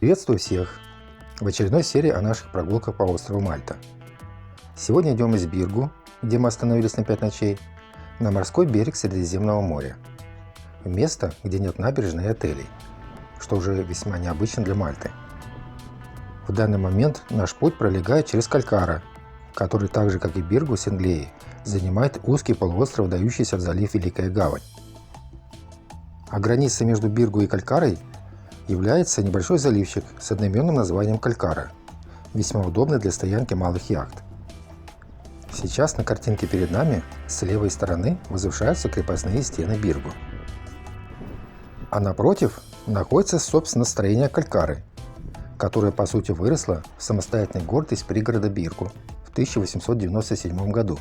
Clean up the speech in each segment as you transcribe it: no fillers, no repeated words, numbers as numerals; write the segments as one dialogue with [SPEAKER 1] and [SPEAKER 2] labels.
[SPEAKER 1] Приветствую всех в очередной серии о наших прогулках по острову Мальта. Сегодня идем из Биргу, где мы остановились на 5 ночей, на морской берег Средиземного моря. В место, где нет набережной и отелей, что уже весьма необычно для Мальты. В данный момент наш путь пролегает через Калькара, который так же, как и Биргу с Инглеей, занимает узкий полуостров, дающийся в залив Великая Гавань. А границей между Биргу и Калькарой является небольшой заливчик с одноименным названием Калькара, весьма удобный для стоянки малых яхт. Сейчас на картинке перед нами с левой стороны возвышаются крепостные стены Биргу. А напротив находится, собственно, строение Калькары, которое по сути выросло в самостоятельный город из пригорода Биргу в 1897 году.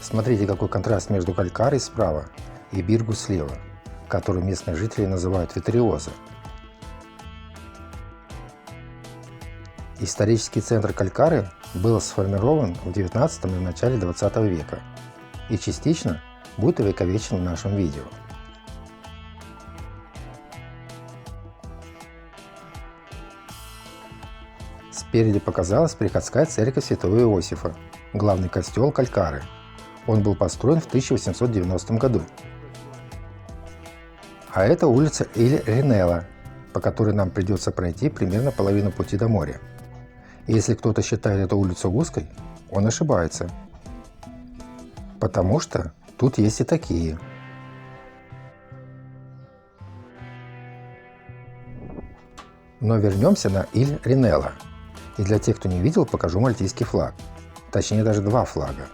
[SPEAKER 1] Смотрите, какой контраст между Калькарой справа и Биргу слева, которую местные жители называют Витриоза. Исторический центр Калькары был сформирован в 19 и начале 20 века и частично будет увековечен в нашем видео. Спереди показалась приходская церковь Святого Иосифа, главный костел Калькары. Он был построен в 1890 году. А это улица Иль-Ринелла, по которой нам придется пройти примерно половину пути до моря. И если кто-то считает эту улицу узкой, он ошибается. Потому что тут есть и такие. Но вернемся на Иль-Ринелла. И для тех, кто не видел, покажу мальтийский флаг. Точнее, даже два флага.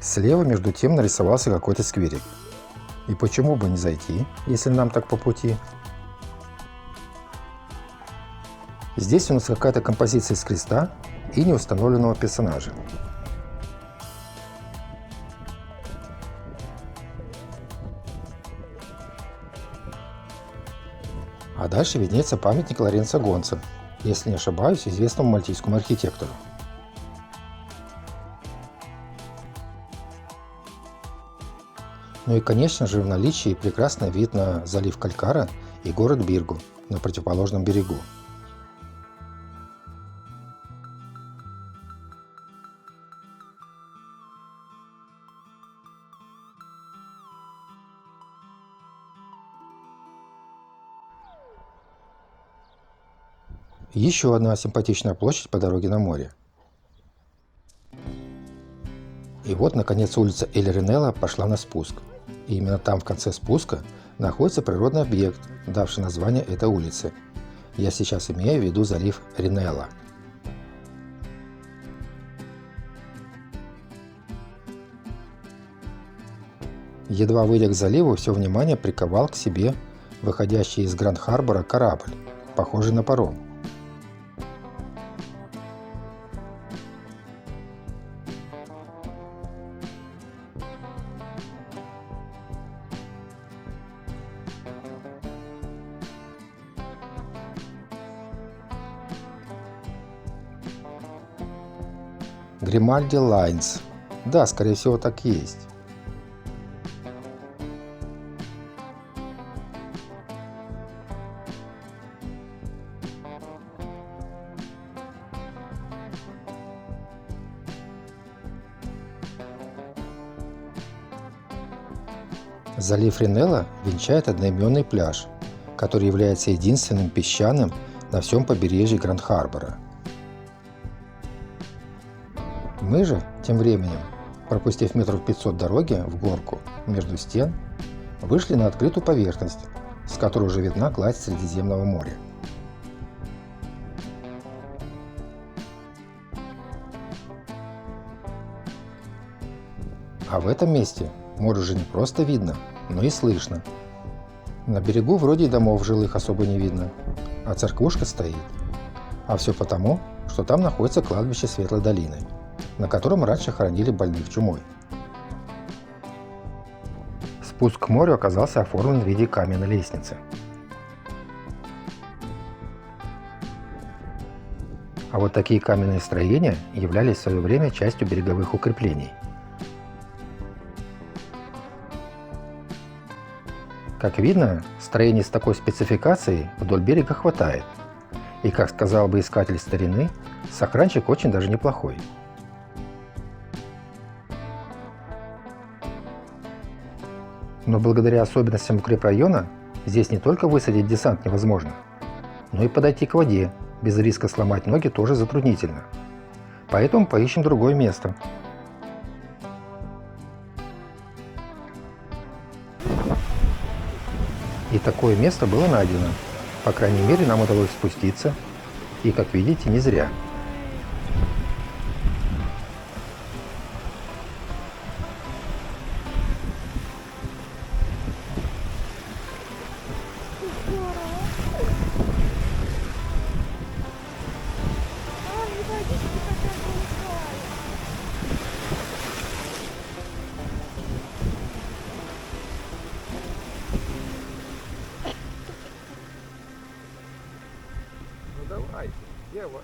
[SPEAKER 1] Слева между тем нарисовался какой-то скверик. И почему бы не зайти, если нам так по пути? Здесь у нас какая-то композиция из креста и неустановленного персонажа. А дальше виднеется памятник Лоренцо Гонцо, если не ошибаюсь, известному мальтийскому архитектору. Ну и, конечно же, в наличии прекрасный вид на залив Калькара и город Биргу на противоположном берегу. Еще одна симпатичная площадь по дороге на море. И вот, наконец, улица Иль-Ринелла пошла на спуск. И именно там, в конце спуска, находится природный объект, давший название этой улице. Я сейчас имею в виду залив Ринелла. Едва выйдя к заливу, все внимание приковал к себе выходящий из Гранд-Харбора корабль, похожий на паром. Гримальди Лайнс. Да, скорее всего, так и есть. Залив Ринелла венчает одноименный пляж, который является единственным песчаным на всем побережье Гранд-Харбора. Мы же, тем временем, пропустив метров 500 дороги в горку между стен, вышли на открытую поверхность, с которой уже видна гладь Средиземного моря. А в этом месте море уже не просто видно, но и слышно. На берегу вроде и домов жилых особо не видно, а церквушка стоит. А все потому, что там находится кладбище Светлой долины, на котором раньше хоронили больных чумой. Спуск к морю оказался оформлен в виде каменной лестницы. А вот такие каменные строения являлись в свое время частью береговых укреплений. Как видно, строений с такой спецификацией вдоль берега хватает. И, как сказал бы искатель старины, сохранчик очень даже неплохой. Но благодаря особенностям укрепрайона здесь не только высадить десант невозможно, но и подойти к воде без риска сломать ноги тоже затруднительно. Поэтому поищем другое место. И такое место было найдено. По крайней мере, нам удалось спуститься. И, как видите, не зря.
[SPEAKER 2] Давайте, где волна?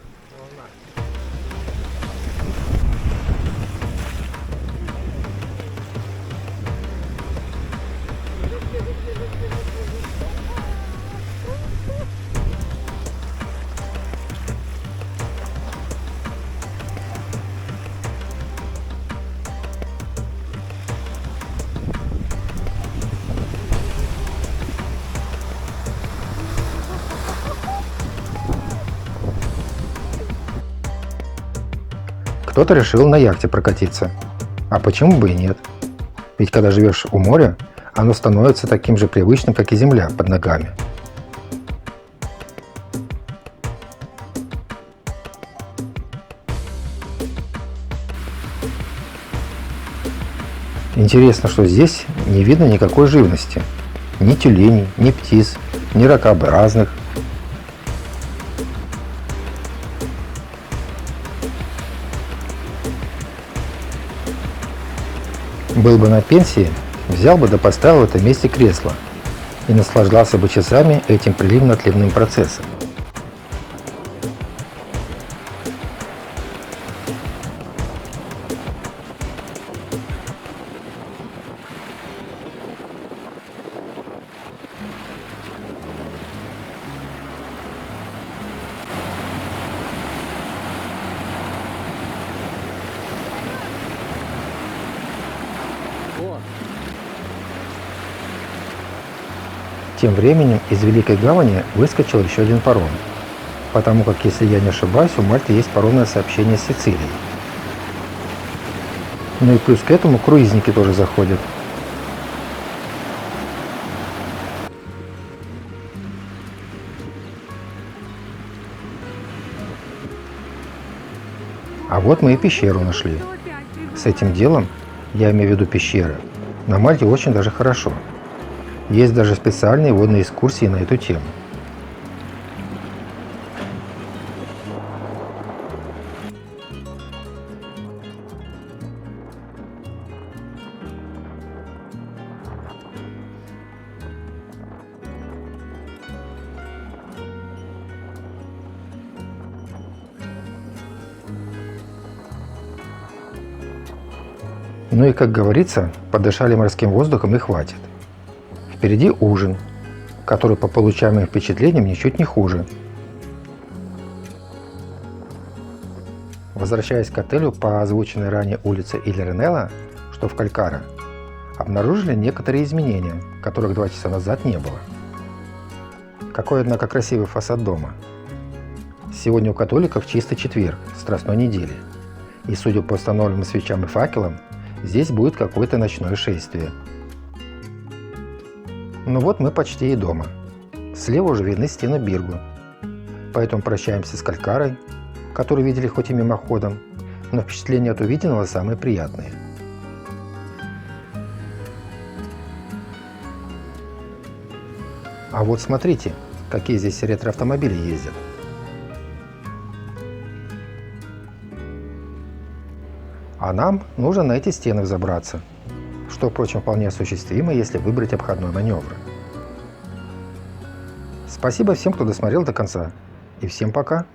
[SPEAKER 1] Кто-то решил на яхте прокатиться. А почему бы и нет? Ведь когда живешь у моря, оно становится таким же привычным, как и земля под ногами. Интересно, что здесь не видно никакой живности. Ни тюленей, ни птиц, ни ракообразных. Был бы на пенсии, взял бы да поставил в этом месте кресло и наслаждался бы часами этим приливно-отливным процессом. Тем временем из Великой Гавани выскочил еще один паром, потому как, если я не ошибаюсь, у Мальты есть паромное сообщение с Сицилией. Ну и плюс к этому круизники тоже заходят. А вот мы и пещеру нашли. С этим делом, я имею в виду пещеры, на Мальте очень даже хорошо. Есть даже специальные водные экскурсии на эту тему. Ну и, как говорится, подышали морским воздухом и хватит. Впереди ужин, который по получаемым впечатлениям ничуть не хуже. Возвращаясь к отелю по озвученной ранее улице Иль-Ренелла, что в Калькара, обнаружили некоторые изменения, которых 2 часа назад не было. Какой, однако, красивый фасад дома. Сегодня у католиков чистый четверг, страстной недели. И, судя по установленным свечам и факелам, здесь будет какое-то ночное шествие. Ну вот мы почти и дома. Слева уже видны стены Биргу. Поэтому прощаемся с Калькарой, которую видели хоть и мимоходом, но впечатления от увиденного самые приятные. А вот смотрите, какие здесь ретро-автомобили ездят. А нам нужно на эти стены взобраться, что, впрочем, вполне осуществимо, если выбрать обходной маневр. Спасибо всем, кто досмотрел до конца, и всем пока!